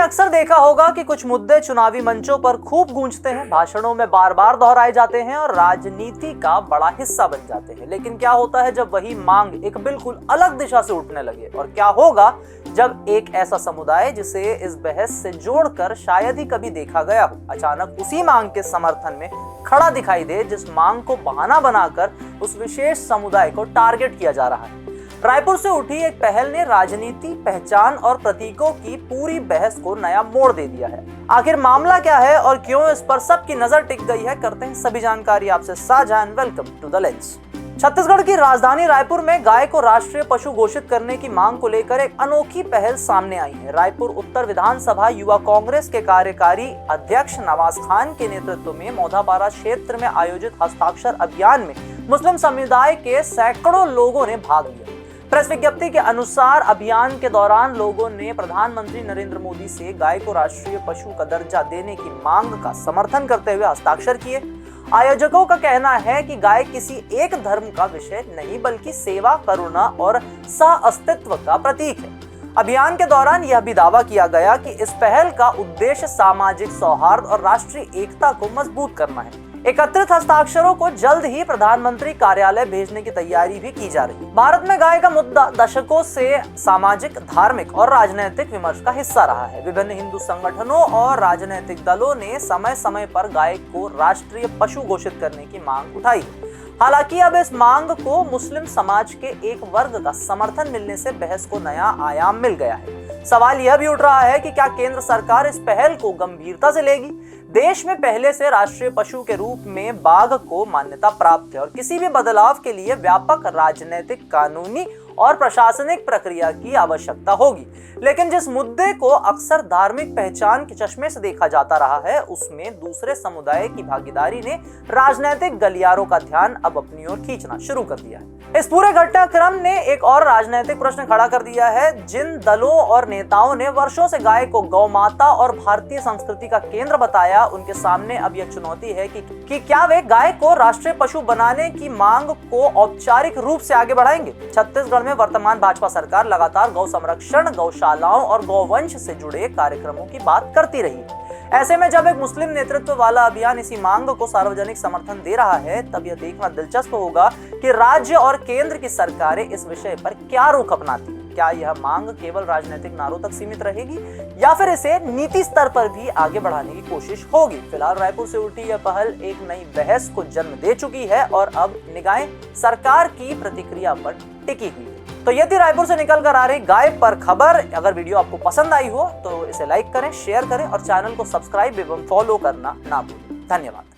अक्सर देखा होगा कि कुछ मुद्दे चुनावी मंचों पर खूब गूंजते हैं, भाषणों में बार बार दोहराए जाते हैं और राजनीति का बड़ा हिस्सा बन जाते हैं। लेकिन क्या होता है जब वही मांग एक बिल्कुल अलग दिशा से उठने लगे, और क्या होगा जब एक ऐसा समुदाय जिसे इस बहस से जोड़कर शायद ही कभी देखा गया हो, अचानक उसी मांग के समर्थन में खड़ा दिखाई दे जिस मांग को बहाना बनाकर उस विशेष समुदाय को टारगेट किया जा रहा है। रायपुर से उठी एक पहल ने राजनीति, पहचान और प्रतीकों की पूरी बहस को नया मोड़ दे दिया है। आखिर मामला क्या है और क्यों इस पर सबकी नजर टिक गई है, करते हैं सभी जानकारी आपसे साझा। And welcome to the lens. Chhattisgarh की राजधानी रायपुर में गाय को राष्ट्रीय पशु घोषित करने की मांग को लेकर एक अनोखी पहल सामने आई है। रायपुर उत्तर विधानसभा युवा कांग्रेस के कार्यकारी अध्यक्ष नवाज खान के नेतृत्व में मोधापारा क्षेत्र में आयोजित हस्ताक्षर अभियान में मुस्लिम समुदाय के सैकड़ों लोगों ने भाग लिया। प्रेस विज्ञप्ति के अनुसार अभियान के दौरान लोगों ने प्रधानमंत्री नरेंद्र मोदी से गाय को राष्ट्रीय पशु का दर्जा देने की मांग का समर्थन करते हुए हस्ताक्षर किए। आयोजकों का कहना है कि गाय किसी एक धर्म का विषय नहीं बल्कि सेवा, करुणा और सह-अस्तित्व का प्रतीक है। अभियान के दौरान यह भी दावा किया गया कि इस पहल का उद्देश्य सामाजिक सौहार्द और राष्ट्रीय एकता को मजबूत करना है। एकत्रित हस्ताक्षरों को जल्द ही प्रधानमंत्री कार्यालय भेजने की तैयारी भी की जा रही है। भारत में गाय का मुद्दा दशकों से सामाजिक, धार्मिक और राजनीतिक विमर्श का हिस्सा रहा है। विभिन्न हिंदू संगठनों और राजनीतिक दलों ने समय समय पर गाय को राष्ट्रीय पशु घोषित करने की मांग उठाई है। हालांकि अब इस मांग को मुस्लिम समाज के एक वर्ग का समर्थन मिलने से बहस को नया आयाम मिल गया है। सवाल यह भी उठ रहा है कि क्या केंद्र सरकार इस पहल को गंभीरता से लेगी? देश में पहले से राष्ट्रीय पशु के रूप में बाघ को मान्यता प्राप्त है और किसी भी बदलाव के लिए व्यापक राजनीतिक, कानूनी और प्रशासनिक प्रक्रिया की आवश्यकता होगी। लेकिन जिस मुद्दे को अक्सर धार्मिक पहचान के चश्मे से देखा जाता रहा है, उसमें दूसरे समुदाय की भागीदारी ने राजनीतिक गलियारों का ध्यान अब अपनी ओर खींचना शुरू कर दिया है। इस पूरे घटनाक्रम ने एक और राजनीतिक प्रश्न खड़ा कर दिया है। जिन दलों और नेताओं ने वर्षों से गाय को गौमाता और भारतीय संस्कृति का केंद्र बताया, उनके सामने अब यह चुनौती है कि क्या वे गाय को राष्ट्रीय पशु बनाने की मांग को औपचारिक रूप से आगे बढ़ाएंगे। छत्तीसगढ़ में वर्तमान भाजपा सरकार लगातार गौ संरक्षण, गौशालाओं और गौवंश से जुड़े कार्यक्रमों की बात करती रही है। ऐसे में जब एक मुस्लिम नेतृत्व वाला अभियान इसी मांग को सार्वजनिक समर्थन दे रहा है, तब यह देखना दिलचस्प होगा कि राज्य और केंद्र की सरकारें इस विषय पर क्या रुख अपनाती हैं। क्या यह मांग केवल राजनीतिक नारों तक सीमित रहेगी या फिर इसे नीति स्तर पर भी आगे बढ़ाने की कोशिश होगी? फिलहाल रायपुर से उठी यह पहल एक नई बहस को जन्म दे चुकी है और अब निगाहें सरकार की प्रतिक्रिया पर टिकी हुई है। तो ये थी रायपुर से निकल कर आ रही गाय पर खबर। अगर वीडियो आपको पसंद आई हो तो इसे लाइक करें, शेयर करें और चैनल को सब्सक्राइब एवं फॉलो करना ना भूलें। धन्यवाद।